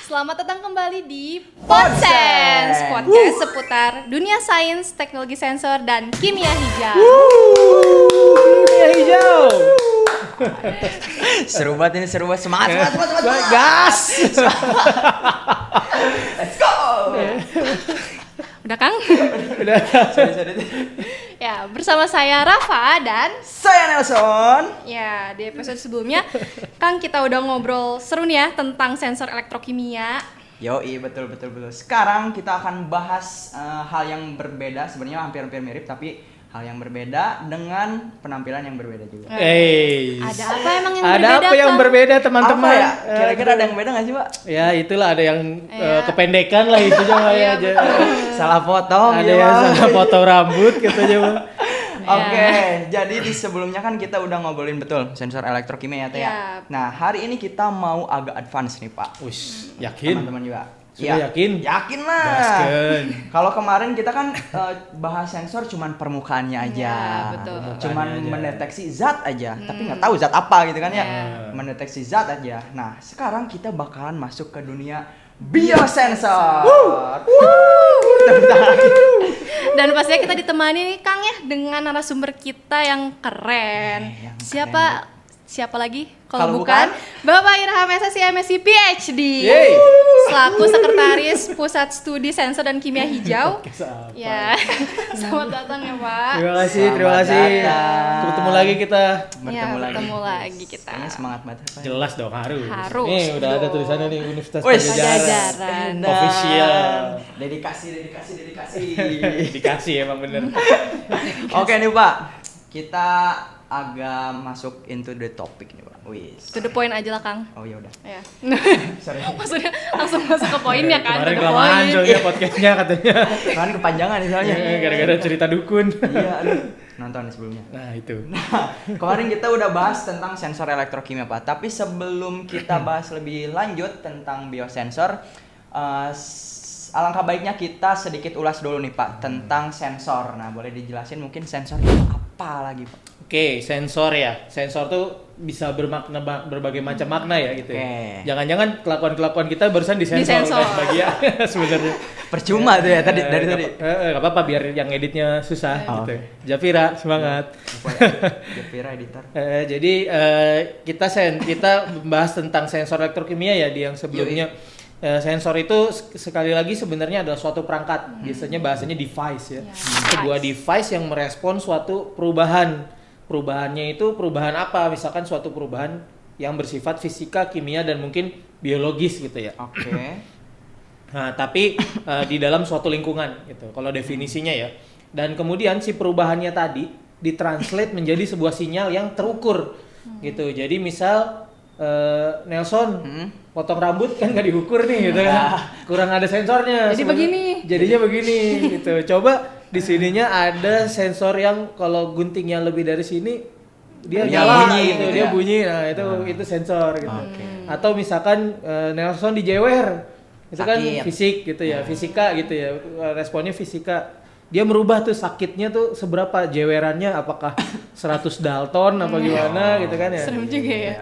Selamat datang kembali di Podsense, podcast seputar dunia sains, teknologi sensor, dan kimia hijau. Kimia hijau. Seru banget ini, seru banget. Semangat. Gas. Let's go. Udah Kang? Udah. Sorry. Ya, bersama saya Rafa dan Saya Nelson. ya di episode sebelumnya Kang kita udah ngobrol seru nih ya tentang sensor elektrokimia. Yoi, betul. Sekarang kita akan bahas hal yang berbeda, sebenarnya hampir mirip, tapi hal yang berbeda dengan penampilan yang berbeda juga. Ada apa emang yang Ada berbeda? apa yang Kang? berbeda teman-teman? Apa ya? Kira-kira ada yang beda nggak sih, Pak? Ya itulah ada yang Ya. kependekan lah itu aja Iya, ya. Salah potong. Ada ya, yang Pak. salah potong rambut gitu aja. Oke, jadi di sebelumnya kan kita udah ngobrolin betul sensor elektrokimia ya, Teh. Iya. Nah, hari ini kita mau agak advance nih, Pak. Wih, yakin? Teman-teman juga. Sudah yakin? Yakin lah. Gaskeun. Kalau kemarin kita kan bahas sensor cuman permukaannya aja. Ya, betul. Cuman Permukaannya aja. mendeteksi zat aja, tapi nggak tahu zat apa gitu kan ya. Ya. Mendeteksi zat aja. Nah, sekarang kita bakalan masuk ke dunia biosensor. Tepuk tangan. Dan pastinya kita ditemani nih Kang ya dengan narasumber kita yang keren. Yang Siapa lagi? Kalau Kalau bukan Bapak Irham SSC MSc PhD. Yeay. Selaku Sekretaris Pusat Studi Sensor dan Kimia Hijau. Apa? Ya. Selamat datang ya, Pak. Terima kasih. Selamat datang. Ketemu lagi kita. Bertemu lagi kita. Kayaknya semangat banget, Pak. Jelas dong harus. Harus Nih udah ada dong. tulisannya nih Universitas Wih, Pajajaran. Pajajaran. Official. Dedikasi. Dikasih emang bener. Oke nih, Pak. Kita agak masuk into the topic nih, Pak. Wis. To the point aja lah, Kang. Oh ya udah. Ya. Sorry. Maksudnya langsung masuk ke poinnya kan. Kemarin to the kelamaan point. soalnya podcastnya katanya. Kan kepanjangan nih soalnya. Gara-gara cerita dukun. Iya, aduh. Nonton sebelumnya. Nah itu. Kemarin kita udah bahas tentang sensor elektrokimia, Pak. Tapi sebelum kita bahas lebih lanjut tentang biosensor, alangkah baiknya kita sedikit ulas dulu nih, Pak, tentang sensor. Nah, boleh dijelasin mungkin sensor itu apa lagi, Pak? Oke, sensor ya. Sensor tuh bisa bermakna berbagai macam makna ya gitu. Oke. Ya. Jangan-jangan kelakuan-kelakuan kita barusan disensor Disensor. sebagian sebenarnya. Percuma tuh ya tadi dari tadi. Gak apa-apa biar yang editnya susah Oh. gitu. Jafira semangat. Jepira editor. Jadi kita membahas tentang sensor elektrokimia ya di yang sebelumnya. Sensor itu sekali lagi sebenarnya adalah suatu perangkat. Biasanya bahasanya device ya. Sebuah device yang merespon suatu perubahan. Perubahannya itu perubahan apa? Misalkan suatu perubahan yang bersifat fisika, kimia dan mungkin biologis gitu ya. Oke. Nah, tapi di dalam suatu lingkungan gitu. Kalau definisinya ya. Dan kemudian si perubahannya tadi ditranslate menjadi sebuah sinyal yang terukur gitu. Jadi misal Nelson potong rambut kan nggak diukur nih gitu kan. Kurang ada sensornya. Jadi begini. Jadinya begini gitu. Coba di sininya ada sensor yang kalau guntingnya lebih dari sini dia Dia nyala bunyi gitu, gitu dia ya. bunyi. Nah, itu sensor gitu. Oke. Atau misalkan Nelson dijewer. Itu kan Sakit. fisik gitu ya, fisika gitu ya. Responnya fisika. Dia merubah tuh sakitnya tuh seberapa jewerannya, apakah 100 Dalton apa gimana gitu kan ya. Serem juga ya.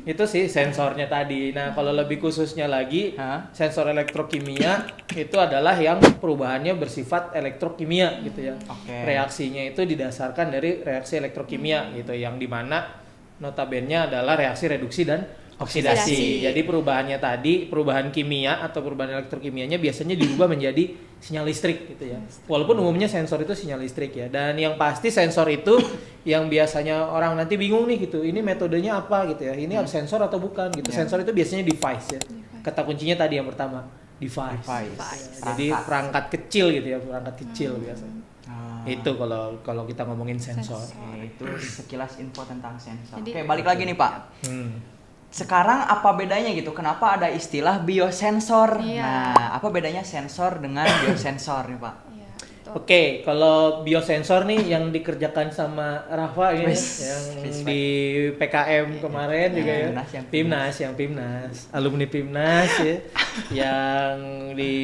itu sih sensornya tadi. Nah, kalau lebih khususnya lagi, sensor elektrokimia itu adalah yang perubahannya bersifat elektrokimia gitu ya. Oke. Reaksinya itu didasarkan dari reaksi elektrokimia gitu, yang dimana notabene adalah reaksi reduksi dan oksidasi. Oksidasi. Jadi perubahannya tadi, perubahan kimia atau perubahan elektrokimianya biasanya diubah menjadi sinyal listrik gitu ya. Walaupun umumnya sensor itu sinyal listrik ya. Dan yang pasti sensor itu yang biasanya orang nanti bingung nih gitu. Ini metodenya apa gitu ya. Ini sensor atau bukan gitu. Sensor itu biasanya device ya. Kata kuncinya tadi yang pertama, device. Ya, jadi perangkat kecil gitu ya, perangkat kecil biasanya. Itu kalau kita ngomongin sensor. Oke, itu sekilas info tentang sensor. Jadi- Oke, balik lagi nih, Pak. Sekarang apa bedanya gitu? Kenapa ada istilah biosensor? Iya. Nah, apa bedanya sensor dengan biosensor nih, Pak? Iya, betul. Oke, kalau biosensor nih yang dikerjakan sama Rafa ini Wis, yang respect. di PKM kemarin juga ya. Yang Pimnas, alumni Pimnas ya. Yang di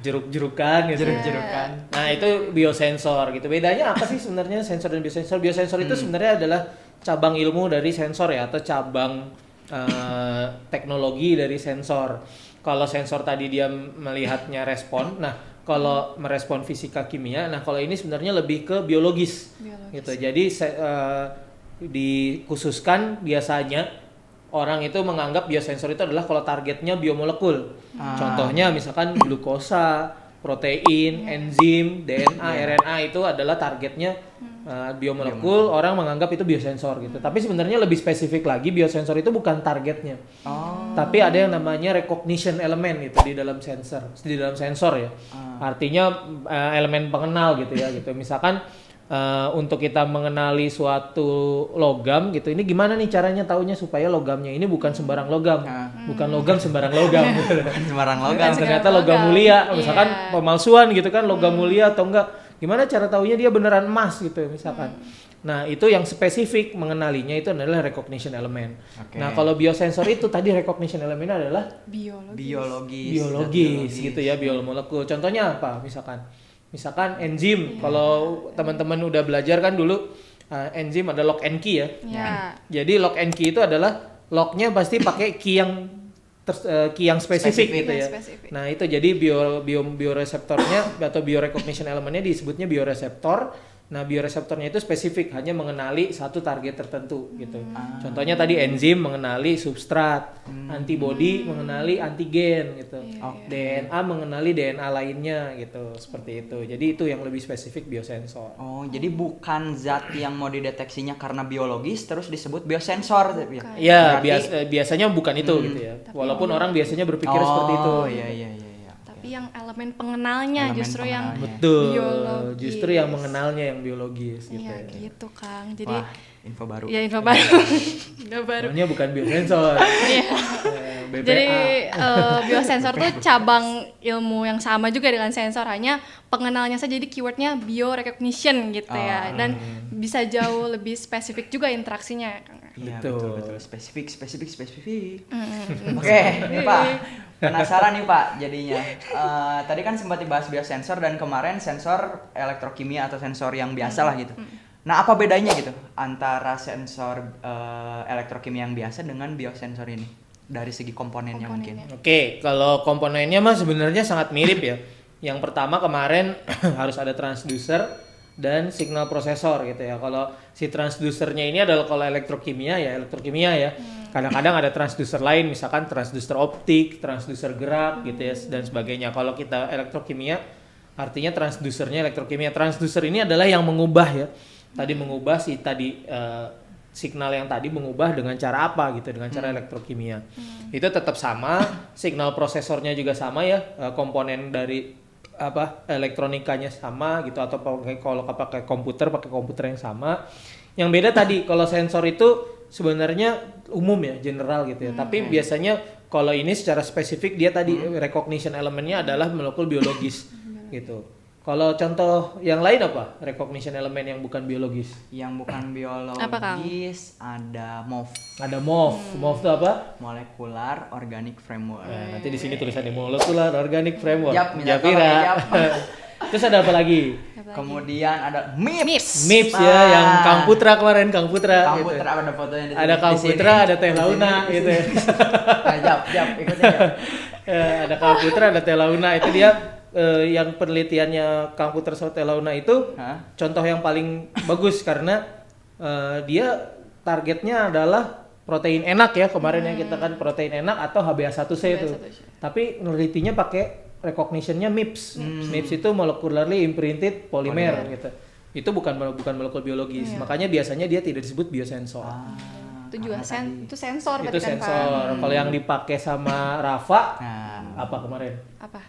jeruk-jerukan gitu. Jeruk-jerukan. Nah, itu biosensor gitu. Bedanya apa sih sebenarnya sensor dan biosensor? Biosensor itu sebenarnya adalah cabang ilmu dari sensor ya, atau cabang teknologi dari sensor. Kalau sensor tadi dia melihatnya respon, nah kalau merespon fisika kimia, nah kalau ini sebenarnya lebih ke biologis. Gitu. Jadi dikhususkan biasanya orang itu menganggap biosensor itu adalah kalau targetnya biomolekul. Contohnya misalkan glukosa, protein, enzim, DNA, RNA itu adalah targetnya biomolekul. Orang menganggap itu biosensor gitu. Tapi sebenarnya lebih spesifik lagi, biosensor itu bukan targetnya. Tapi ada yang namanya recognition element gitu di dalam sensor ya. Artinya elemen pengenal gitu ya gitu. Misalkan untuk kita mengenali suatu logam gitu, ini gimana nih caranya taunya supaya logamnya ini bukan sembarang logam, bukan logam sembarang logam, Sembarang logam. ternyata logam mulia, misalkan pemalsuan gitu kan, logam mulia atau enggak, gimana cara taunya dia beneran emas gitu misalkan. Nah itu yang spesifik mengenalinya itu adalah recognition element. Nah kalau biosensor itu tadi recognition elemennya adalah biologis gitu ya, biomolekul. Contohnya apa misalkan enzim. Kalau teman-teman udah belajar kan dulu enzim ada lock and key ya. Jadi lock and key itu adalah locknya pasti pakai key yang spesifik gitu ya. Nah itu jadi bioreseptornya atau biorecognition elemennya disebutnya bioreseptor. Nah bioreseptornya itu spesifik, hanya mengenali satu target tertentu gitu. Contohnya tadi enzim mengenali substrat, antibody mengenali antigen gitu, DNA mengenali DNA lainnya gitu, seperti itu. Jadi itu yang lebih spesifik biosensor. Oh, jadi bukan zat yang mau dideteksinya karena biologis terus disebut biosensor. Iya, biasanya bukan itu gitu ya. Walaupun orang biasanya berpikir seperti itu. Oh iya. Tapi yang elemen pengenalnya justru yang betul, biologis. justru yang mengenalnya yang biologis gitu. Iya gitu Kang. Jadi info baru. Ya info baru. Namanya bukan biosensor. BPA. Jadi biosensor tuh cabang ilmu yang sama juga dengan sensor, hanya pengenalnya saja, jadi keywordnya biorecognition gitu ya, dan bisa jauh lebih spesifik juga interaksinya. Iya betul. Spesifik. Oke, Pak. Penasaran nih Pak jadinya. Tadi kan sempat dibahas biosensor dan kemarin sensor elektrokimia atau sensor yang biasa lah gitu. Nah apa bedanya gitu antara sensor elektrokimia yang biasa dengan biosensor ini dari segi komponennya mungkin? Oke, kalau komponennya mah sebenarnya sangat mirip ya. Yang pertama kemarin harus ada transducer dan signal prosesor gitu ya. Kalau si transducernya ini adalah kalau elektrokimia ya. Kadang-kadang ada transducer lain, misalkan transducer optik, transducer gerak gitu ya dan sebagainya. Kalau kita elektrokimia artinya transducernya elektrokimia. Transducer ini adalah yang mengubah ya. Tadi mengubah signal yang tadi mengubah dengan cara apa gitu, dengan cara elektrokimia. Itu tetap sama, signal prosesornya juga sama ya, komponen dari elektronikanya sama gitu, atau kalau pakai komputer yang sama. Yang beda tadi kalau sensor itu sebenarnya umum ya, general gitu ya. Tapi biasanya kalau ini secara spesifik dia tadi recognition elemennya adalah molekul biologis gitu. Kalau contoh yang lain apa? Recognition elemen yang bukan biologis. Yang bukan biologis ada MOF. Ada MOF. MOF itu apa? Molecular Organic Framework. Nah, nanti di sini tulisannya Molecular Organic Framework. Japira. Terus ada apa lagi? Kemudian ada MIPS. MIPS ya, yang Kang Putra kemarin, Kang Putra. Kang Putra ada fotonya di ada Kang Putra, ada Teh Launa gitu ya. Jap, ikutnya. Ada Kang Putra, ada Teh Launa, itu dia yang penelitiannya Kang Putra sama Teh Launa itu contoh yang paling bagus karena dia targetnya adalah protein enak ya, kemarin yang kita kan protein enak atau HbA1c itu. Tapi penelitinya pakai recognition-nya MIPS. MIPS itu molecularly imprinted polymer gitu. Itu bukan molekul biologis. Makanya biasanya dia tidak disebut biosensor. Itu juga itu sensor itu kan, sensor. Kalau yang dipakai sama Rafa apa kemarin? Apa?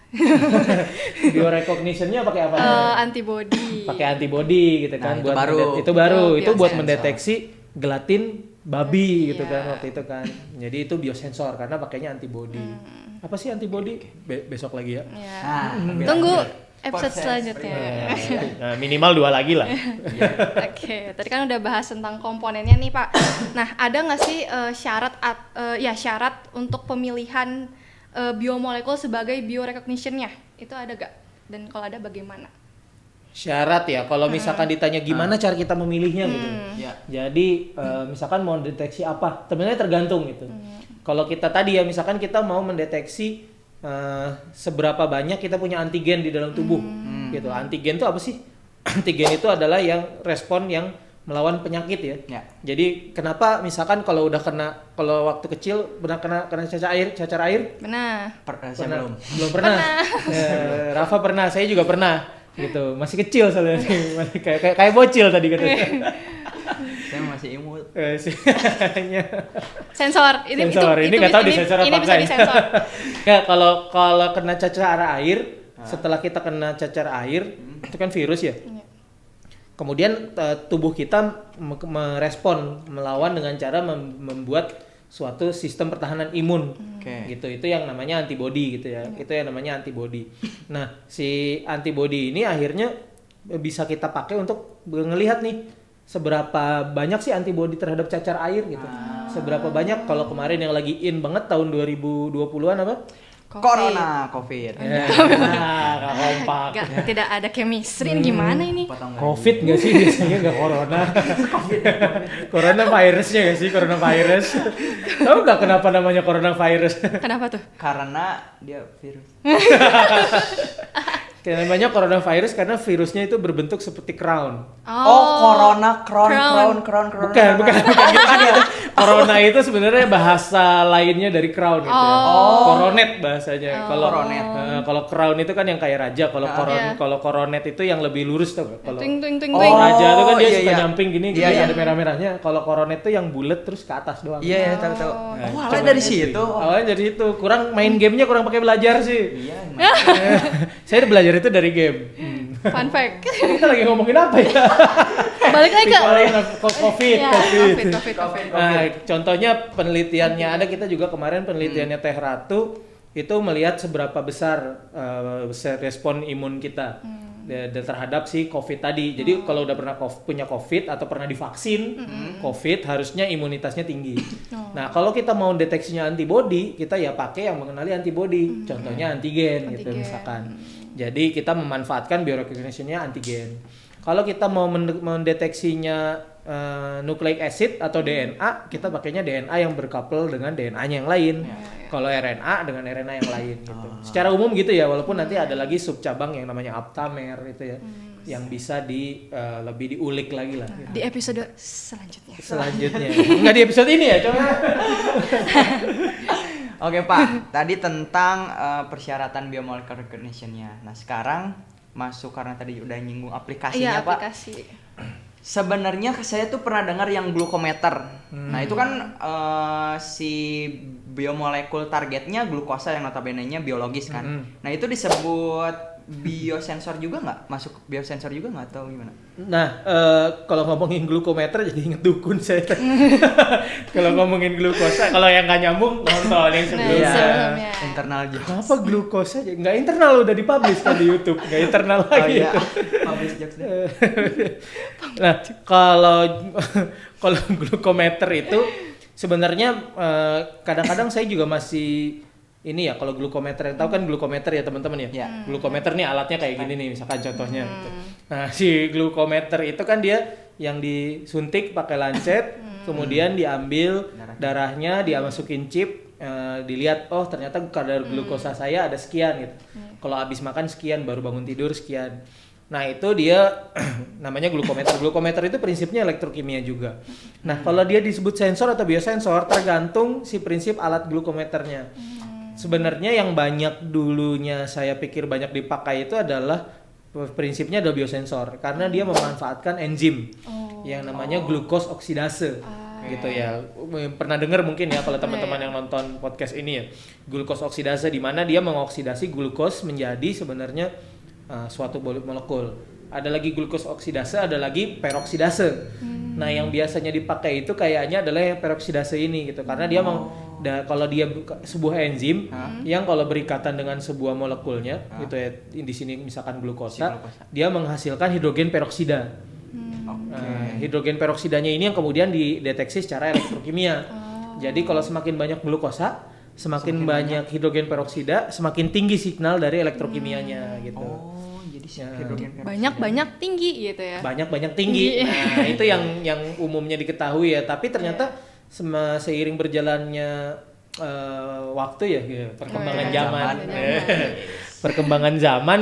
Biorecognition-nya pakai apa? Antibody. Pakai antibody gitu kan, buat itu baru. Itu buat mendeteksi gelatin babi gitu kan waktu itu kan. Jadi itu biosensor karena pakainya antibody. Apa sih antibody? Besok lagi ya. Tunggu episode selanjutnya. Nah, minimal 2 lagi lah. Oke, tadi kan udah bahas tentang komponennya nih Pak. Nah, ada nggak sih syarat untuk pemilihan biomolekul sebagai biorecognition-nya? Itu ada nggak? Dan kalau ada bagaimana? Syarat ya, kalau misalkan ditanya gimana cara kita memilihnya gitu. Ya. Jadi misalkan mau deteksi apa, sebenarnya tergantung gitu. Kalau kita tadi ya, misalkan kita mau mendeteksi seberapa banyak kita punya antigen di dalam tubuh, gitu. Antigen itu apa sih? Antigen itu adalah yang respon yang melawan penyakit ya. Ya. Jadi kenapa misalkan kalau waktu kecil pernah kena cacar air? Benar. Saya Belum pernah. Rafa pernah, saya juga pernah. Gitu, masih kecil soalnya nih, kayak bocil tadi katanya. Saya masih imut. Sensor. Sensor. Ini nggak tahu disensor apa ini bisa enggak ya. disensor. Ya kalau kena cacar air, setelah kita kena cacar air, itu kan virus ya. Kemudian tubuh kita merespon, melawan dengan cara membuat suatu sistem pertahanan imun, gitu. Itu yang namanya antibody gitu ya. Itu yang namanya antibody. Nah, si antibody ini akhirnya bisa kita pakai untuk ngelihat nih seberapa banyak sih antibody terhadap cacar air gitu. Seberapa banyak, kalau kemarin yang lagi in banget tahun 2020-an apa? Corona, COVID. Nggak kompak. Tidak ada chemistry, ini gimana ini? Covid nggak sih biasanya, nggak corona. Corona virusnya nggak sih, coronavirus. Tahu nggak kenapa namanya coronavirus? Kenapa tuh? Karena dia virus. Namanya coronavirus karena virusnya itu berbentuk seperti crown. Corona, crown. Bukan gitu. Corona itu sebenarnya bahasa lainnya dari crown gitu ya. Coronet bahasanya. Kalau crown itu kan yang kayak raja. Kalau coronet itu yang lebih lurus tuh. Kalau raja itu kan dia suka nyamping gini, ada merah-merahnya. Kalau coronet itu yang bulat terus ke atas doang. Iya, tahu. Awalnya dari situ. Awalnya dari situ. Kurang main gamenya, kurang pakai belajar sih. Iya. Saya belajar itu dari game. Fun fact. Kita lagi ngomongin apa ya? Balik lagi ke COVID. COVID. Nah, contohnya penelitiannya ada, kita juga kemarin penelitiannya Teh Ratu itu melihat seberapa besar respon imun kita terhadap si COVID tadi. Jadi kalau udah pernah punya COVID atau pernah divaksin COVID, harusnya imunitasnya tinggi. Nah, kalau kita mau deteksinya antibody, kita ya pakai yang mengenali antibody. Contohnya antigen gitu misalkan. Jadi kita memanfaatkan biorecognition-nya antigen. Kalau kita mau mendeteksinya nucleic acid atau DNA, kita pakainya DNA yang berkapel dengan DNA-nya yang lain. Kalau RNA dengan RNA yang lain gitu. Secara umum gitu ya, walaupun nanti ada lagi subcabang yang namanya aptamer itu ya, yang bisa lebih diulik lagi lah. Di episode selanjutnya. Enggak di episode ini ya, coba. Oke Pak, tadi tentang persyaratan biomolecular recognition-nya. Nah sekarang masuk, karena tadi udah nyinggung aplikasinya Pak. Aplikasi. Sebenarnya saya tuh pernah dengar yang glukometer. Nah itu kan si biomolekul targetnya glukosa yang notabene-nya biologis kan. Nah itu disebut biosensor juga nggak? Masuk biosensor juga nggak atau gimana? Nah, kalau ngomongin glukometer jadi inget dukun saya. Kalau ngomongin glukosa, kalau yang nggak nyambung nonton yang sebelumnya. Internal jokes. Apa glukosa? Nggak internal, udah dipublish kan di YouTube. Nggak internal lagi. Iya. Publish jokes deh. Nah, kalau glukometer itu sebenarnya kadang-kadang saya juga masih ini ya, kalau glukometer, yang tahu kan glukometer ya teman-teman ya. Glukometer nih alatnya kayak gini nih, misalkan contohnya gitu. Nah, si glukometer itu kan dia yang disuntik pakai lancet, kemudian diambil darahnya, dia masukin chip, dilihat ternyata kadar glukosa saya ada sekian gitu. Kalau habis makan sekian, baru bangun tidur sekian. Nah, itu dia namanya glukometer. Glukometer itu prinsipnya elektrokimia juga. Nah, kalau dia disebut sensor atau biosensor tergantung si prinsip alat glukometernya. Sebenarnya yang banyak dulunya saya pikir banyak dipakai itu adalah prinsipnya adalah biosensor, karena dia memanfaatkan enzim yang namanya glukos oksidase. Gitu ya. Pernah dengar mungkin ya kalau teman-teman yang nonton podcast ini ya. Glukos oksidase, di mana dia mengoksidasi glukos menjadi sebenarnya suatu molekul. Ada lagi glukos oksidase, ada lagi peroksidase. Nah, yang biasanya dipakai itu kayaknya adalah yang peroksidase ini gitu, karena dia kalau dia sebuah enzim yang kalau berikatan dengan sebuah molekulnya gitu ya, di sini misalkan glukosa, dia menghasilkan hidrogen peroksida. Hidrogen peroksidanya ini yang kemudian dideteksi secara elektrokimia. Jadi kalau semakin banyak glukosa, semakin banyak hidrogen peroksida, semakin tinggi signal dari elektrokimianya gitu. di Ya. hidrogen peroksida. Banyak tinggi gitu ya. Banyak tinggi. Nah, itu yang umumnya diketahui ya. Tapi ternyata seiring berjalannya waktu ya, perkembangan zaman. Perkembangan zaman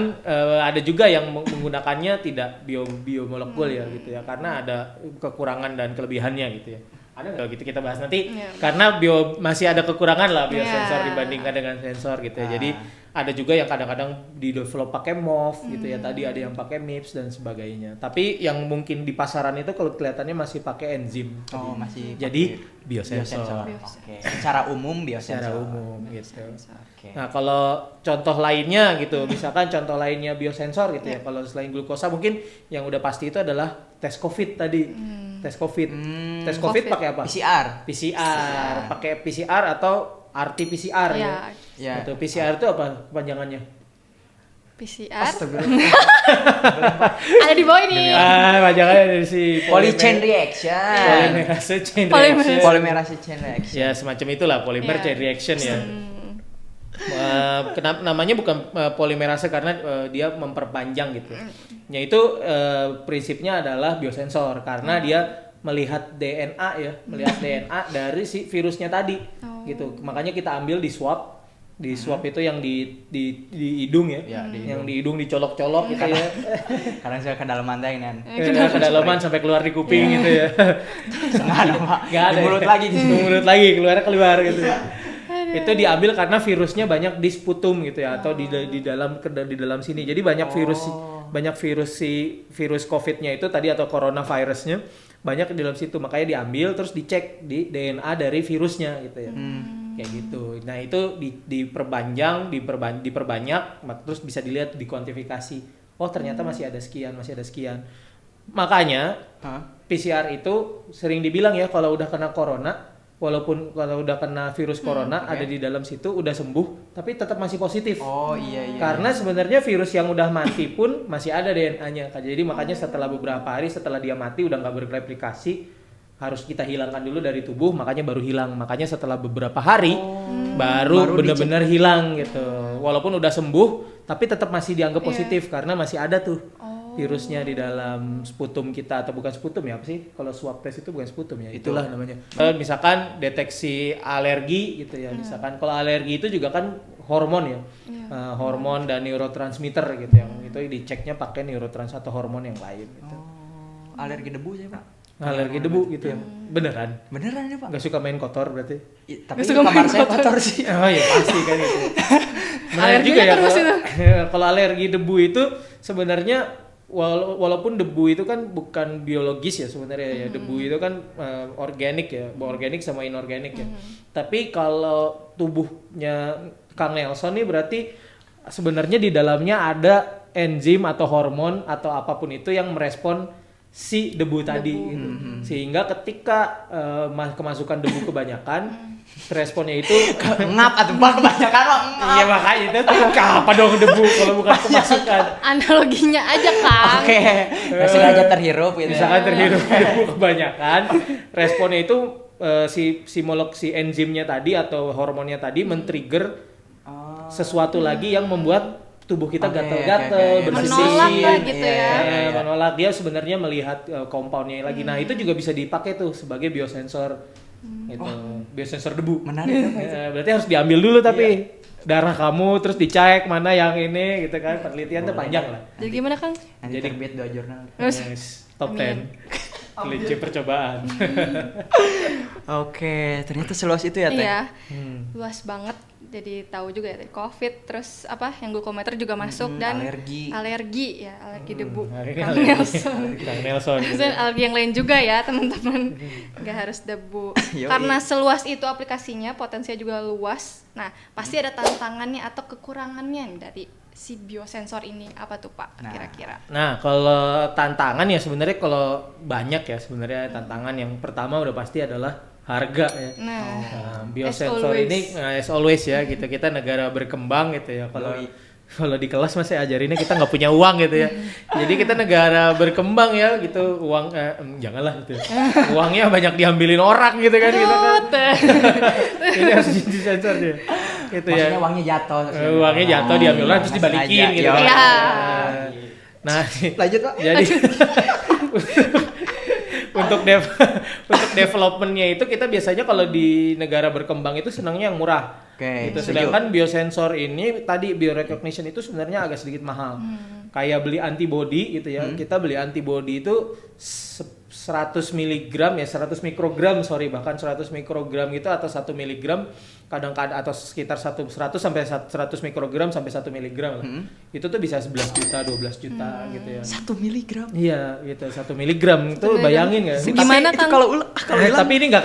ada juga yang menggunakannya tidak biomolekul ya gitu ya, karena ada kekurangan dan kelebihannya gitu ya. Ada nggak gitu kita bahas nanti karena masih ada kekurangan lah biosensor dibandingkan dengan sensor gitu ya. Jadi ada juga yang kadang-kadang di develop pakai MOV gitu ya, tadi ada yang pakai MIPS dan sebagainya. Tapi yang mungkin di pasaran itu kalau kelihatannya masih pakai enzim. Masih jadi pakai biosensor. Oke. Secara umum biosensor. Secara umum gitu. Oke. Nah, kalau contoh lainnya gitu, misalkan contoh lainnya biosensor gitu ya. Kalau selain glukosa mungkin yang udah pasti itu adalah tes COVID tadi. Tes COVID. Tes COVID pakai apa? PCR. Pakai PCR atau RT-PCR ya. Itu PCR itu apa kepanjangannya? PCR. Ada di bawah ini. Panjangannya dari si Polychain reaction. Polymerase chain reaction. reaction. Ya, semacam itulah polymer chain reaction ya. Kenapa namanya bukan polimerase karena dia memperpanjang gitu. Yaitu prinsipnya adalah biosensor karena dia melihat DNA ya, melihat DNA dari si virusnya tadi gitu. Makanya kita ambil di swab. Di swab itu yang di hidung ya, yang di hidung dicolok-colok gitu ya. Karena saya kedalaman teh ini. Kedalaman sampai keluar di kuping gitu ya. Enggak ada. Di mulut lagi keluar gitu. Itu diambil karena virusnya banyak di sputum gitu ya, atau di dalam sini. Jadi banyak virus COVID-nya itu tadi atau coronavirusnya banyak di dalam situ. Makanya diambil terus dicek di DNA dari virusnya gitu ya. Kayak gitu. Nah, itu diperbanyak, terus bisa dilihat dikuantifikasi. Oh, ternyata masih ada sekian. Makanya PCR itu sering dibilang ya kalau udah kena corona, walaupun kalau udah kena virus corona ada di dalam situ udah sembuh tapi tetap masih positif. Oh iya. Karena sebenarnya virus yang udah mati pun masih ada DNA-nya. Jadi makanya setelah beberapa hari setelah dia mati udah nggak bereplikasi harus kita hilangkan dulu dari tubuh, makanya baru hilang. Makanya setelah beberapa hari baru benar-benar hilang gitu. Walaupun udah sembuh tapi tetap masih dianggap positif karena masih ada tuh virusnya di dalam sputum kita, atau bukan sputum ya, apa sih? Kalau swab test itu bukan sputum ya, itulah namanya. Misalkan deteksi alergi gitu ya. Misalkan kalau alergi itu juga kan hormon ya. Hormon dan neurotransmitter gitu yang itu diceknya pakai neurotransmitter atau hormon yang lain gitu. Alergi debu saya, Pak. Alergi debu gitu ya. Beneran ini, Pak. Gak suka main kotor berarti? Tapi kamar saya kotor sih. Oh iya pasti kan itu. Menarik juga ya kalau alergi debu itu sebenarnya walaupun debu itu kan bukan biologis ya sebenarnya ya. Debu itu kan organik ya, organik sama inorganik ya. Tapi kalau tubuhnya Kang Nelson nih berarti sebenarnya di dalamnya ada enzim atau hormon atau apapun itu yang merespon si debu tadi gitu. Sehingga ketika kemasukan debu kebanyakan responnya itu ngap atau kebanyakan mah. Iya makanya itu apa dong debu kalau bukan kemasukan. Analoginya aja Kang. Oke. Sengaja terhirup gitu. Misalkan terhirup debu kebanyakan, responnya itu si enzimnya tadi atau hormonnya tadi men-trigger sesuatu lagi yang membuat tubuh kita gatal-gatal, bersin-bersin, menolak lah gitu ya. Menolak. Dia sebenarnya melihat compoundnya lagi. Nah itu juga bisa dipakai tuh sebagai biosensor, gitu. Biosensor debu. Menarik. Berarti harus diambil dulu tapi darah kamu terus dicek mana yang ini, gitu kan. Penelitian tuh panjang lah. Jadi gimana Kang? Nanti terbit 2 jurnal. Top 10 kelinci percobaan. Oke, ternyata seluas itu ya Teh. Iya, luas banget. Jadi tahu juga ya COVID, terus apa yang glukometer juga masuk dan alergi debu. Kang Nelson. Alergi yang lain juga ya teman-teman, nggak harus debu. Karena seluas itu aplikasinya, potensinya juga luas. Nah pasti ada tantangannya atau kekurangannya dari si biosensor ini, apa tuh Pak kira-kira? Nah kalau tantangan ya sebenarnya kalau banyak ya sebenarnya tantangan yang pertama udah pasti adalah harga ya. Biosensor ini as always ya gitu, kita negara berkembang gitu ya. Kalau di kelas masih ajarinnya kita nggak punya uang gitu ya. Jadi kita negara berkembang ya gitu, uang janganlah gitu. Uangnya banyak diambilin orang gitu kan. Ini harus disensor ya. gitu Maksudnya ya. uangnya jatuh. Uangnya jatuh diambil orang terus nggak dibalikin sengaja. gitu. Iya. Iya. Nah, Lanjut Pak. jadi untuk untuk developmentnya itu kita biasanya kalau di negara berkembang itu senangnya yang murah. Oke, Gitu. setuju. Sedangkan biosensor ini tadi biorecognition itu sebenarnya agak sedikit mahal. Kayak beli antibody gitu ya. Kita beli antibody itu 100 miligram ya, 100 mikrogram bahkan 100 mikrogram gitu atau 1 miligram kadang-kadang atau sekitar 100 sampai 100 mikrogram sampai 1 miligram lah. Itu tuh bisa 11 juta, 12 juta gitu ya. 1 miligram. Iya, gitu. 1 miligram itu bayangin ya. Gimana, Tapi Kang? itu kalau hilang Tapi ini nggak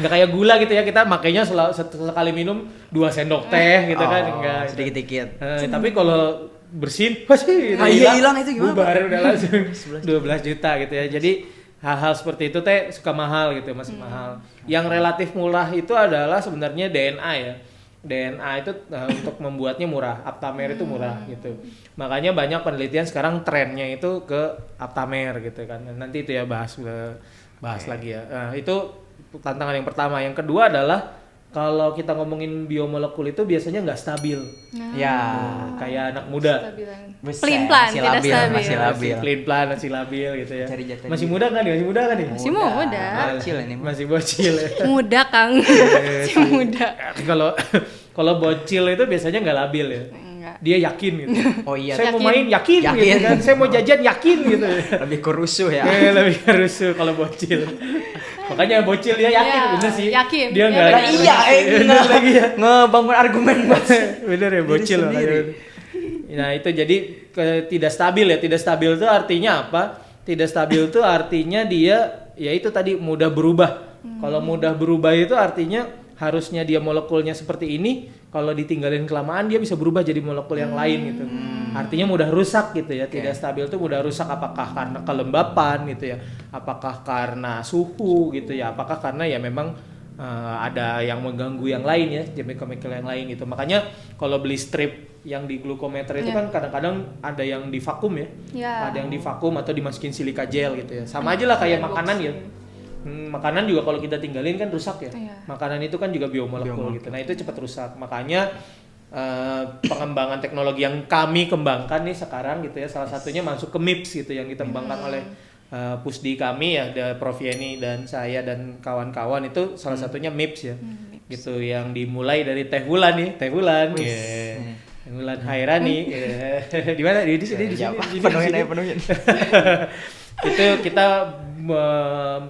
kayak gula gitu ya. Kita makanya sekali minum 2 sendok teh gitu kan, enggak. sedikit-dikit. Tapi kalau bersin, pasti hilang itu gimana, bubar udah langsung 12 juta gitu ya. Jadi hal-hal seperti itu teh suka mahal gitu, masih mahal. Yang relatif murah itu adalah sebenarnya DNA ya. DNA itu untuk membuatnya murah, Aptamer itu murah gitu. Makanya banyak penelitian sekarang trennya itu ke Aptamer gitu kan. Nanti itu ya bahas lagi ya. Nah, itu tantangan yang pertama. Yang kedua adalah kalau kita ngomongin biomolekul itu biasanya nggak stabil. Ya. Kayak anak muda. Buset, Pelin-pelan, masih tidak labil, stabil. masih labil. Pelin-pelan, masih labil gitu ya. Cari jatah Masih diri. muda kan nih? Masih muda kan nih? Masih muda. Bocil ini mah. Masih bocil ya. Muda, Kang. Masih muda. Kalau kalau bocil itu biasanya nggak labil ya. Enggak. Dia yakin gitu. Oh iya. Saya mau Yakin. main yakin gitu Yakin. kan. Saya mau jajan yakin gitu. Lebih kurusuh ya. Lebih rusuh kalau bocil. Makanya bocil dia yakin, Iya, bener sih. yakin. Dia Iya, nggak bener. Iya, bener lagi ya. ngebangun argumen Mas. Bener ya bocil Diri sendiri. makanya. Nah itu jadi tidak stabil ya. Tidak stabil itu artinya apa? Tidak stabil itu artinya dia ya itu tadi mudah berubah. Kalau mudah berubah itu artinya harusnya dia molekulnya seperti ini, kalau ditinggalin kelamaan dia bisa berubah jadi molekul yang lain gitu. Artinya mudah rusak gitu ya. Tidak stabil itu mudah rusak, apakah karena kelembapan gitu ya, apakah karena suhu gitu ya, apakah karena ya memang ada yang mengganggu yang lain ya, chemical yang lain gitu. Makanya kalau beli strip yang di glukometer itu kan kadang-kadang ada yang divakum ya. Ada yang divakum atau dimasukin silika gel gitu ya. Sama aja lah kayak makanan ya. Makanan juga kalau kita tinggalin kan rusak ya. Makanan itu kan juga biomolekul gitu. Nah itu cepat rusak. Makanya pengembangan teknologi yang kami kembangkan nih sekarang gitu ya, salah satunya masuk ke MIPS gitu yang dikembangkan oleh Pusdi kami ya, ada Prof Yeni dan saya dan kawan-kawan itu salah satunya MIPS ya. Gitu yang dimulai dari Teh Wulan nih, Teh Wulan. Teh Wulan Hairani. Di mana? Di sini di sini. Penuhin. Itu kita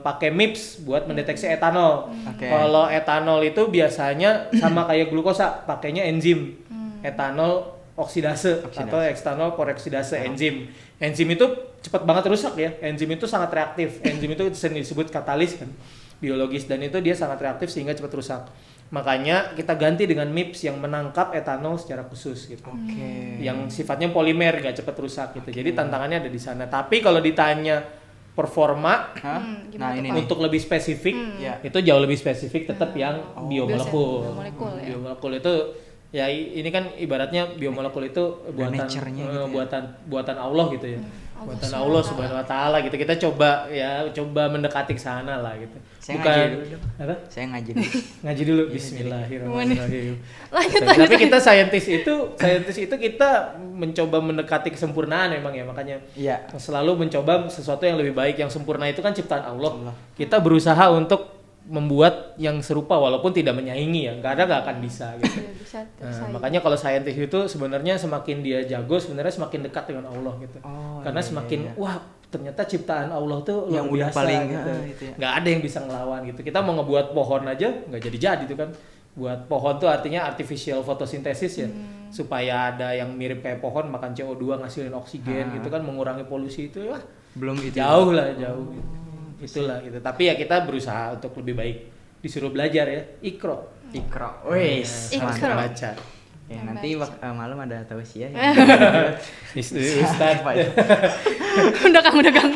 pakai MIPS buat mendeteksi etanol. Kalau etanol itu biasanya sama kayak glukosa, pakainya enzim etanol oksidase atau ekstanol peroksidase enzim. Enzim itu cepat banget rusak ya. Enzim itu sangat reaktif. Enzim itu disebut katalis kan, biologis, dan itu dia sangat reaktif sehingga cepat rusak. Makanya kita ganti dengan MIPS yang menangkap etanol secara khusus gitu. Yang sifatnya polimer, gak cepat rusak gitu. Jadi tantangannya ada di sana. Tapi kalau ditanya performa Nah, ini untuk lebih spesifik, itu jauh lebih spesifik tetap yang biomolekul. Biomolekul itu ya ini kan ibaratnya biomolekul itu buatan Allah gitu ya. Buatan Allah Subhanahu wa taala gitu. Kita coba mendekati ke sana lah gitu. Saya ngaji dulu. Ngaji dulu. Bismillahirrahmanirrahim. Lanjut. Tapi kita saintis itu kita mencoba mendekati kesempurnaan memang ya, makanya selalu mencoba sesuatu yang lebih baik. Yang sempurna itu kan ciptaan Allah. Kita berusaha untuk membuat yang serupa walaupun tidak menyaingi ya, nggak akan bisa gitu. Makanya kalau saintis itu sebenarnya semakin dia jago sebenarnya semakin dekat dengan Allah gitu. Karena semakin wah ternyata ciptaan Allah tuh yang luar biasa paling gitu. gitu ya. Nggak ada yang bisa ngelawan gitu. Kita mau ngebuat pohon aja nggak jadi tuh kan. Buat pohon tuh artinya artificial photosynthesis ya, supaya ada yang mirip kayak pohon makan CO2 ngasilin oksigen gitu kan, mengurangi polusi itu wah belum itu jauh gitu. Itulah gitu. Tapi ya kita berusaha untuk lebih baik. Disuruh belajar ya. Ikro. Wes, Ikro. Baca. Ya, nanti malam ada tausiah ya. Ustaz. Udah Kang.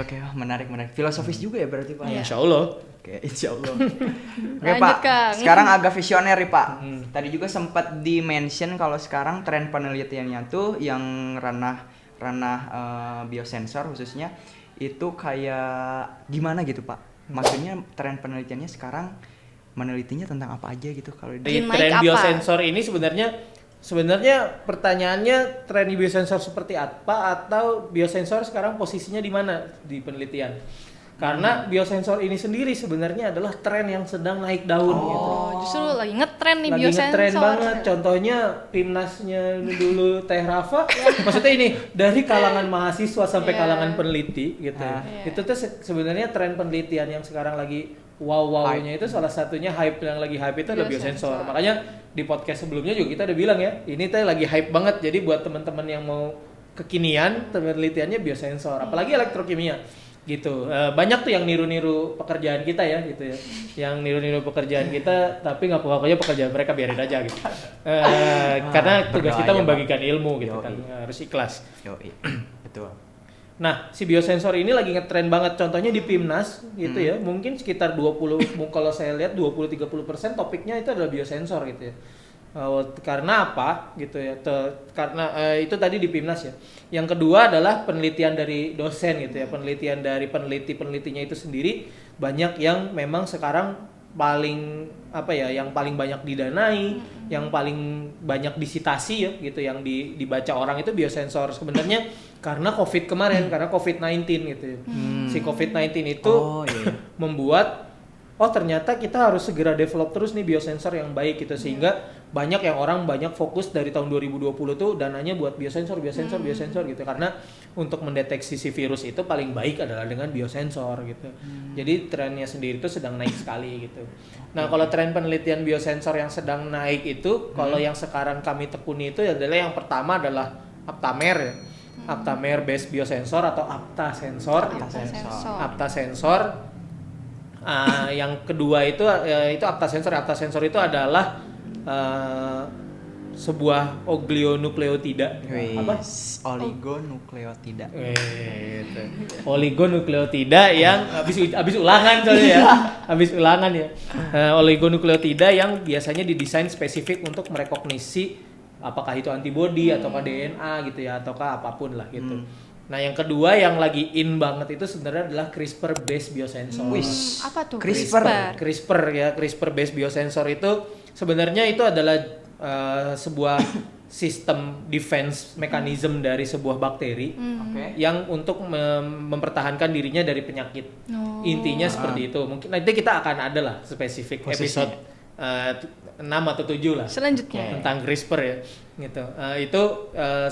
Oke, menarik. Filosofis juga ya berarti Pak. Insya Allah. Oke, insya Allah. Oke Lanjut, Pak, Kang. sekarang agak visioner nih Pak. Tadi juga sempat di-mention kalau sekarang tren penelitiannya tuh yang ranah biosensor khususnya itu kayak gimana gitu Pak? Maksudnya tren penelitiannya sekarang menelitinya tentang apa aja gitu kalau Di Bikin naik tren apa? biosensor ini sebenarnya pertanyaannya tren biosensor seperti apa atau biosensor sekarang posisinya di mana di penelitian? Karena biosensor ini sendiri sebenarnya adalah tren yang sedang naik daun gitu. Oh, justru lagi ngetren nih Lagi biosensor. ngetren banget. Contohnya Pimnasnya dulu Teh Rafa, maksudnya ini dari kalangan mahasiswa sampai Iya. kalangan peneliti gitu. Iya. Itu tuh sebenarnya tren penelitian yang sekarang lagi wow-wownya itu salah satunya hype yang lagi hype itu adalah Biosensor. biosensor. Makanya di podcast sebelumnya juga kita udah bilang ya, ini tuh lagi hype banget. Jadi buat teman-teman yang mau kekinian penelitiannya biosensor, apalagi elektrokimia gitu. Banyak tuh yang niru-niru pekerjaan kita ya gitu ya, yang niru-niru pekerjaan kita tapi ngaku-ngakunya pekerjaan mereka, biarin aja gitu. Karena tugas kita berbahaya, membagikan ilmu gitu Yoi. kan, harus ikhlas. Yoi. Betul. Nah, si biosensor ini lagi ngetren banget, contohnya di Pimnas gitu ya, mungkin sekitar 20, kalau saya lihat 20-30% topiknya itu adalah biosensor gitu ya. Karena apa gitu ya, karena itu tadi di Pimnas ya. Yang kedua adalah penelitian dari dosen gitu ya, penelitian dari penelitinya itu sendiri banyak yang memang sekarang paling yang paling banyak didanai, yang paling banyak disitasi ya gitu, yang dibaca orang itu biosensor sebenarnya karena COVID kemarin, karena COVID-19 gitu ya. Si COVID-19 itu iya. membuat ternyata kita harus segera develop terus nih biosensor yang baik gitu, sehingga banyak fokus dari tahun 2020 tuh dananya buat biosensor gitu, karena untuk mendeteksi si virus itu paling baik adalah dengan biosensor gitu. Jadi trennya sendiri itu sedang naik sekali gitu. Nah, kalau tren penelitian biosensor yang sedang naik itu, kalau yang sekarang kami tekuni itu adalah yang pertama adalah Aptamer ya. Aptamer based biosensor atau Apta sensor gitu. Apta sensor. Yang kedua itu Apta sensor. Apta sensor itu adalah sebuah oligonukleotida. Apa? Oligonukleotida. Gitu. Oligonukleotida yang habis ulangan soalnya ya. Habis ulangan ya. Oligonukleotida yang biasanya didesain spesifik untuk merekognisi apakah itu antibody ataukah DNA gitu ya, ataukah apapun lah gitu. Nah, yang kedua yang lagi in banget itu sebenarnya adalah CRISPR based biosensor. Apa tuh? CRISPR ya, CRISPR based biosensor itu sebenarnya itu adalah sebuah sistem defense mechanism dari sebuah bakteri yang untuk mempertahankan dirinya dari penyakit. Intinya seperti itu. Mungkin nanti kita akan ada lah spesifik episode 6 atau 7 lah Selanjutnya tentang CRISPR ya gitu. Itu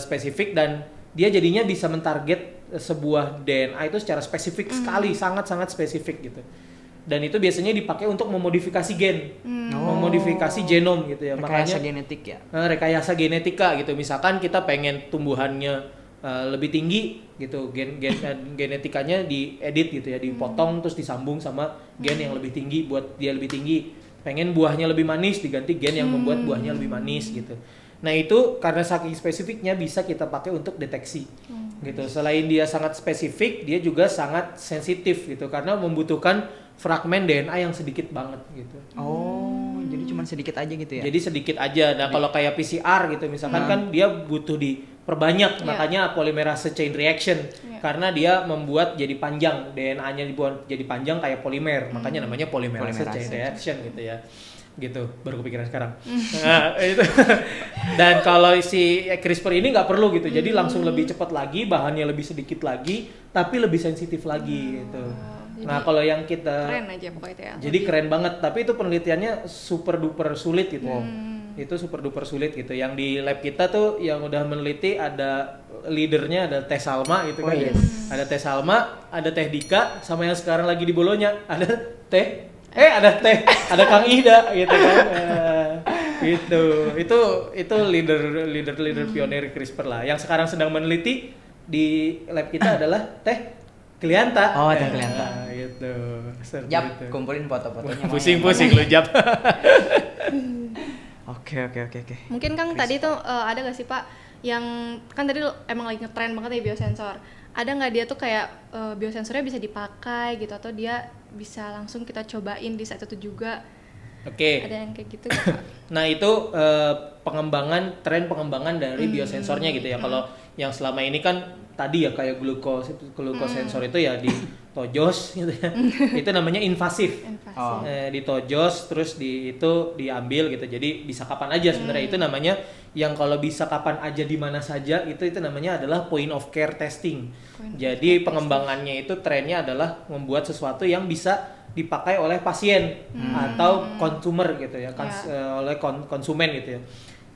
spesifik dan dia jadinya bisa mentarget sebuah DNA itu secara spesifik sekali, sangat-sangat spesifik gitu. Dan itu biasanya dipakai untuk memodifikasi gen, memodifikasi genom gitu ya. Rekayasa Makanya genetik ya. rekayasa genetika gitu. Misalkan kita pengen tumbuhannya lebih tinggi gitu, genetikanya diedit gitu ya, dipotong terus disambung sama gen yang lebih tinggi buat dia lebih tinggi. Pengen buahnya lebih manis, diganti gen yang membuat buahnya lebih manis gitu. Nah, itu karena saking spesifiknya bisa kita pakai untuk deteksi gitu. Selain dia sangat spesifik, dia juga sangat sensitif gitu karena membutuhkan fragmen DNA yang sedikit banget gitu. Jadi cuma sedikit aja gitu ya. Jadi sedikit aja. Nah, kalau kayak PCR gitu misalkan kan dia butuh diperbanyak, makanya polymerase chain reaction karena dia membuat jadi panjang, DNA-nya dibuat jadi panjang kayak polimer. Makanya namanya polymerase chain reaction gitu ya. Gitu, baru kepikiran sekarang. Nah, itu. Dan kalau si CRISPR ini nggak perlu gitu. Jadi langsung lebih cepat lagi, bahannya lebih sedikit lagi, tapi lebih sensitif lagi gitu. Nah, kalau yang kita keren aja pokoknya itu ya. jadi keren banget, tapi itu penelitiannya super duper sulit gitu. Itu super duper sulit gitu. Yang di lab kita tuh yang udah meneliti ada leadernya, ada Teh Salma gitu kan. Ada Teh Salma, ada Teh Dika, sama yang sekarang lagi di Bolonya ada ada Kang Ida gitu kan. Gitu. Itu leader pionir CRISPR lah. Yang sekarang sedang meneliti di lab kita adalah Teh Klianta. Teh Klianta. Gitu. Jap, kumpulin foto-fotonya. Pusing-pusing lu Jap. Oke. Mungkin Kang tadi tuh ada gak sih Pak yang kan tadi emang lagi ngetren banget ya biosensor. Ada nggak dia tuh kayak biosensornya bisa dipakai gitu atau dia bisa langsung kita cobain di saat itu juga? Oke. Ada yang kayak gitu gak, Pak? Nah, itu tren pengembangan dari biosensornya gitu ya. Kalau yang selama ini kan tadi ya kayak glukosensor itu ya tojos gitu ya. Itu namanya invasif. Invasi. Ditojos terus itu diambil gitu. Jadi bisa kapan aja sebenarnya. Itu namanya yang kalau bisa kapan aja di mana saja itu namanya adalah point of care testing. Jadi pengembangannya itu trennya adalah membuat sesuatu yang bisa dipakai oleh pasien atau consumer gitu ya, oleh konsumen gitu ya.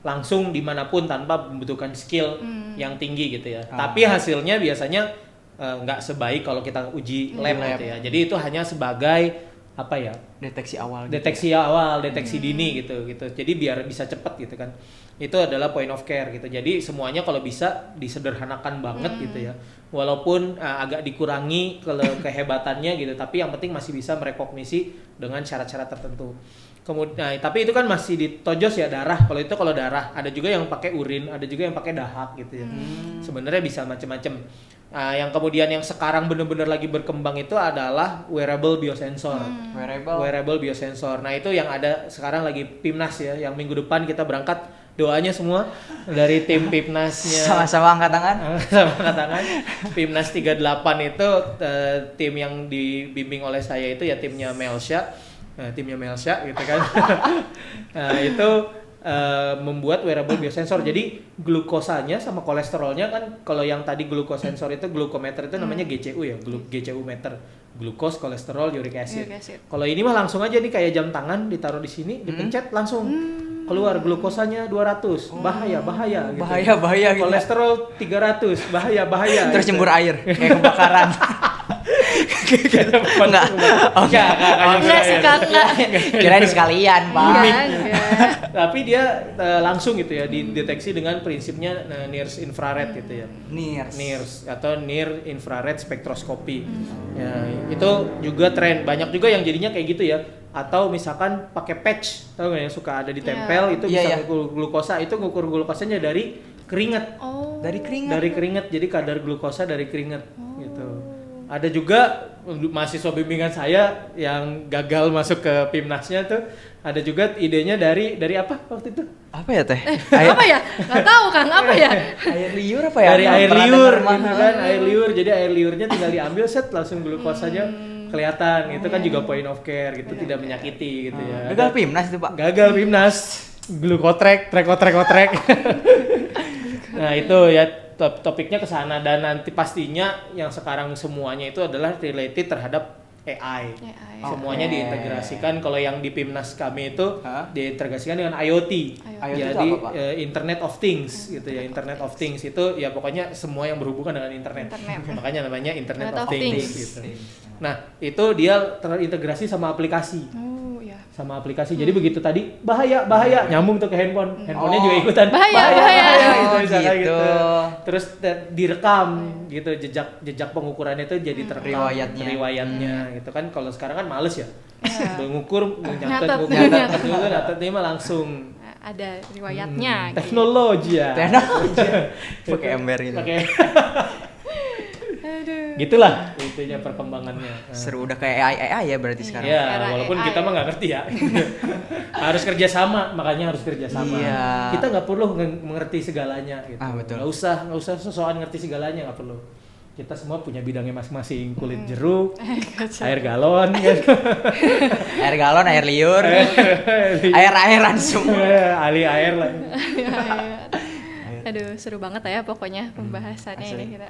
Langsung dimanapun tanpa membutuhkan skill yang tinggi gitu ya. Tapi hasilnya biasanya nggak sebaik kalau kita uji lab gitu ya. Jadi itu hanya sebagai apa ya? Deteksi awal. Deteksi dini gitu. Jadi biar bisa cepet gitu kan. Itu adalah point of care gitu. Jadi semuanya kalau bisa disederhanakan banget gitu ya. Walaupun agak dikurangi kehebatannya gitu, tapi yang penting masih bisa merekognisi dengan syarat-syarat tertentu. Kemudian, tapi itu kan masih ditojos ya darah. Kalau darah, ada juga yang pakai urin, ada juga yang pakai dahak gitu ya. Sebenarnya bisa macam-macam. Yang kemudian yang sekarang benar-benar lagi berkembang itu adalah wearable biosensor. Wearable biosensor. Nah itu yang ada sekarang lagi PIMNAS ya. Yang minggu depan kita berangkat, doanya semua dari tim PIMNAS-nya. Sama-sama angkat tangan. Sama angkat tangan. PIMNAS 38 itu tim yang dibimbing oleh saya itu ya timnya Melsha gitu kan. Itu membuat wearable biosensor. Jadi glukosanya sama kolesterolnya kan, kalau yang tadi glukosensor itu glukometer itu namanya GCU ya, GCU meter. Glukos, kolesterol, uric acid. Kalau ini mah langsung aja nih kayak jam tangan ditaruh di sini, dipencet langsung keluar glukosanya 200. Bahaya gitu. Bahaya gitu. Kolesterol 300. Bahaya. Terus nyembur air kayak kebakaran. Enggak. Enggak sih Kak, enggak. Kirain sekalian, Pak. Enggak. Tapi dia langsung gitu ya dideteksi dengan prinsipnya NIRS infrared gitu ya. NIRS atau near infrared spektroskopi. Ya, itu juga tren. Banyak juga yang jadinya kayak gitu ya. Atau misalkan pakai patch, tahu nggak yang suka ada ditempel itu bisa ngukur glukosa. Itu ngukur glukosanya dari keringat. Dari keringat. Jadi kadar glukosa dari keringat gitu. Ada juga mahasiswa bimbingan saya yang gagal masuk ke PIMNAS-nya tuh, ada juga idenya dari apa waktu itu? Apa ya Teh? Apa ya? Nggak tahu Kang, apa ya? Air liur apa ya? Dari air liur gitu kan, air liur. Jadi air liurnya tinggal diambil set langsung glukosanya kelihatan. Itu kan juga point of care gitu, tidak menyakiti gitu ya. Gagal PIMNAS itu Pak. Gagal PIMNAS, glukotrek, trek. Nah itu ya topiknya ke sana, dan nanti pastinya yang sekarang semuanya itu adalah related terhadap AI. Semuanya diintegrasikan. Kalau yang di PIMNAS kami itu diintegrasikan dengan IoT. Jadi Internet of Things gitu ya. Internet of Things itu ya pokoknya semua yang berhubungan dengan internet. Makanya namanya Internet of Things gitu. Nah, itu dia terintegrasi sama aplikasi. Sama aplikasi. Jadi begitu tadi bahaya nyambung tuh ke handphone. Handphonenya juga ikutan. Bahaya. Gitu. Terus direkam gitu, jejak pengukurannya itu jadi terekam riwayatnya gitu kan. Kalau sekarang kan males ya. Mengukur, nyatet ini mah langsung ada riwayatnya. Teknologi ya. Pakai ember gitu. Gitulah intinya perkembangannya. Seru, udah kayak AI ya berarti sekarang. Ya, walaupun kita mah nggak ngerti ya. Harus kerjasama, makanya harus kerjasama. Iya. Kita nggak perlu mengerti segalanya gitu. Betul. Nggak usah sosokan ngerti segalanya, nggak perlu. Kita semua punya bidangnya masing-masing. Kulit jeruk, air galon, Air galon, air liur, air-airan semua. ahli air lah. Aduh, seru banget ya pokoknya pembahasannya ini kita.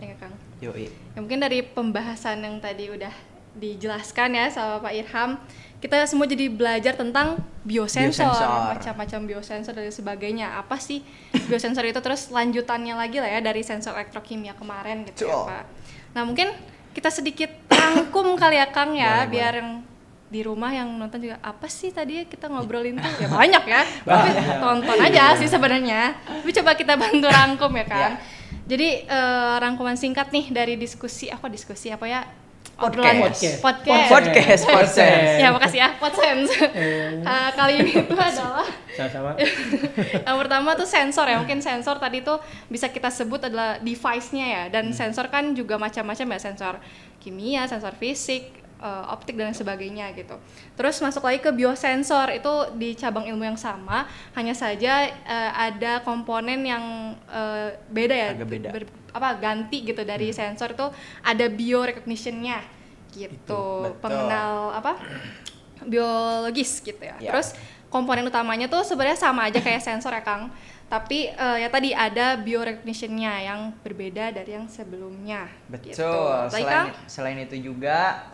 Ya Kang. Yoi. Ya, mungkin dari pembahasan yang tadi udah dijelaskan ya sama Pak Irham, kita semua jadi belajar tentang biosensor. Macam-macam biosensor dan sebagainya. Apa sih biosensor itu, terus lanjutannya lagi lah ya dari sensor elektrokimia kemarin gitu ya Pak. Nah, mungkin kita sedikit rangkum kali ya Kang ya, biar yang di rumah yang nonton juga, apa sih tadi kita ngobrolin tuh ya banyak ya, tapi tonton aja sih sebenarnya. Tapi coba kita bantu rangkum ya kan. Jadi rangkuman singkat nih dari diskusi apa ya, podcast. Ya makasih ya Podsense. Kali ini tuh adalah sama-sama. yang pertama tuh sensor ya. Mungkin sensor tadi tuh bisa kita sebut adalah device-nya ya. Dan sensor kan juga macam-macam ya, sensor kimia, sensor fisik, optik dan sebagainya gitu. Terus masuk lagi ke biosensor, itu di cabang ilmu yang sama, hanya saja ada komponen yang beda ya, Agak beda. ganti gitu dari sensor itu, ada biorecognition-nya gitu, Betul. pengenal biologis gitu ya. Ya. Terus komponen utamanya tuh sebenarnya sama aja kayak sensor ya Kang, tapi ya tadi ada biorecognition-nya yang berbeda dari yang sebelumnya. Betul. Gitu. Baik, Kang? Selain itu juga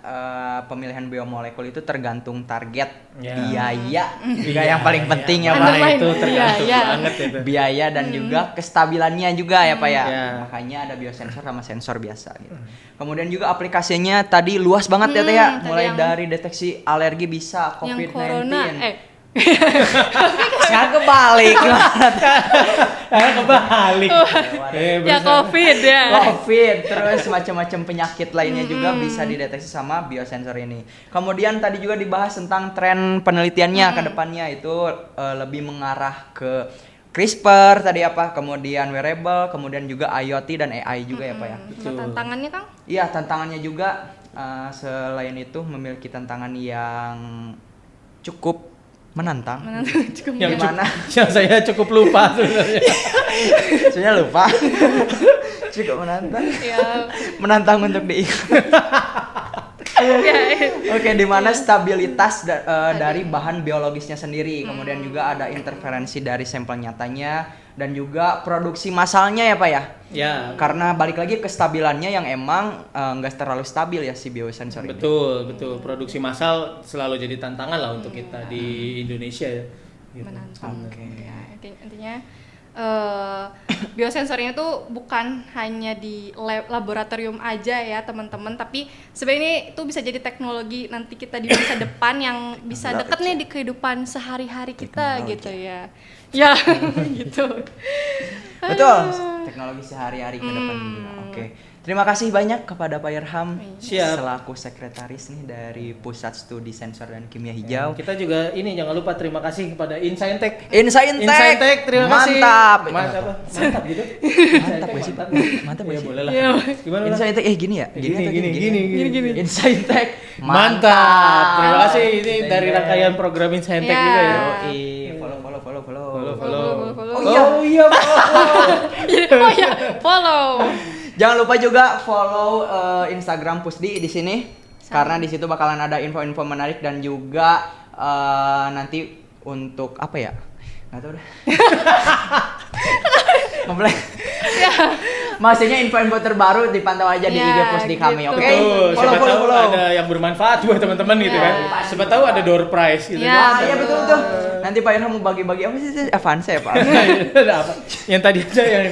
pemilihan biomolekul itu tergantung target, Ya. biaya juga Iya, yang paling iya. penting ya Pak. Underline. Itu tergantung Iya. banget itu. Biaya dan juga kestabilannya juga ya Pak ya. Ya. Makanya ada biosensor sama sensor biasa gitu. Kemudian juga aplikasinya tadi luas banget ya Teh ya. tadi Mulai yang- dari deteksi alergi bisa Yang COVID-19. corona, Sekarang kebalik. Kebalik. ya COVID ya. COVID, terus macam-macam penyakit lainnya juga bisa dideteksi sama biosensor ini. Kemudian tadi juga dibahas tentang tren penelitiannya ke depannya itu lebih mengarah ke CRISPR tadi apa, kemudian wearable, kemudian juga IoT dan AI juga ya Pak ya. Nah, tantangannya Kang? Iya, tantangannya juga selain itu memiliki tantangan yang cukup menantang. Cukup Yang Gimana? Yang saya cukup lupa sebenarnya. Saya lupa. Cukup menantang. ya. Menantang untuk diikut. Oke, di mana stabilitas dari bahan biologisnya sendiri, kemudian juga ada interferensi dari sampel nyatanya dan juga produksi massalnya ya Pak ya. Ya. Karena balik lagi kestabilannya yang emang nggak terlalu stabil ya si biosensor ini. Betul. Produksi massal selalu jadi tantangan lah untuk kita di Indonesia ya. Gitu. Menantang. Oke. Ya, intinya biosensornya tuh bukan hanya di laboratorium aja ya teman-teman, tapi sebenarnya itu bisa jadi teknologi nanti kita di masa depan yang bisa deket nih di kehidupan sehari-hari kita Teknologi. gitu ya. Ya, gitu. Betul. Teknologi sehari-hari ke depan juga. Oke. Terima kasih banyak kepada Pak Irham Siap. selaku sekretaris nih dari Pusat Studi Sensor dan Kimia Hijau. Kita juga ini jangan lupa terima kasih kepada Insaintek. Insaintek, terima kasih. mantap. Mantap gitu. Mantap gak sih? Mantap Ya gak sih? boleh lah. Iya. Gimana? Insaintek gini ya? Gini, atau gini. Insaintek. Mantap. Terima kasih ini dari Insaintek. rangkaian program Insaintek Ya. juga ya. Yoi, follow. Follow. Oh iya. Oh ya, follow. Jangan lupa juga follow Instagram Pusdi di sini karena di situ bakalan ada info-info menarik dan juga nanti untuk apa ya? Nggak tahu deh. Ngebleng. Maksudnya info-info terbaru dipantau aja di Ya, IG Pusdi kami, gitu. oke? Betul, siapa tahu Follow. ada yang bermanfaat buat teman-teman gitu Ya. kan. Siapa tahu ada door prize gitu Ya. kan. Ah, iya betul. Nanti Pak Irham mau bagi-bagi apa sih? Avanza ya, Pak? Ada apa? Yang tadi aja yang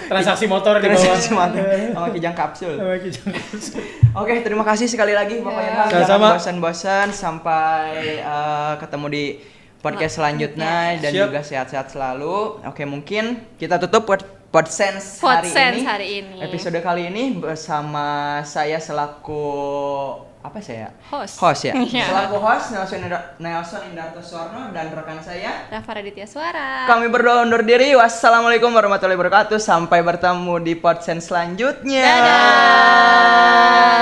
transaksi motor di bawah. Transaksi mantap sama kijang kapsul. Sama kijang kapsul. Oke, terima kasih sekali lagi Bapak Ya. Irham. Sama-sama. Jangan bosan-bosan sampai ketemu di podcast selanjutnya dan Siap. juga sehat-sehat selalu. Oke, mungkin kita tutup Podsense Podsense hari ini. Episode kali ini bersama saya selaku apa saya? Host. Ya. Iya. Selaku host Nelson Indarto Suwarno dan rekan saya. Rafa Raditya Suara. Kami berdua undur diri. Wassalamualaikum warahmatullahi wabarakatuh. Sampai bertemu di Podsense selanjutnya. Dadah.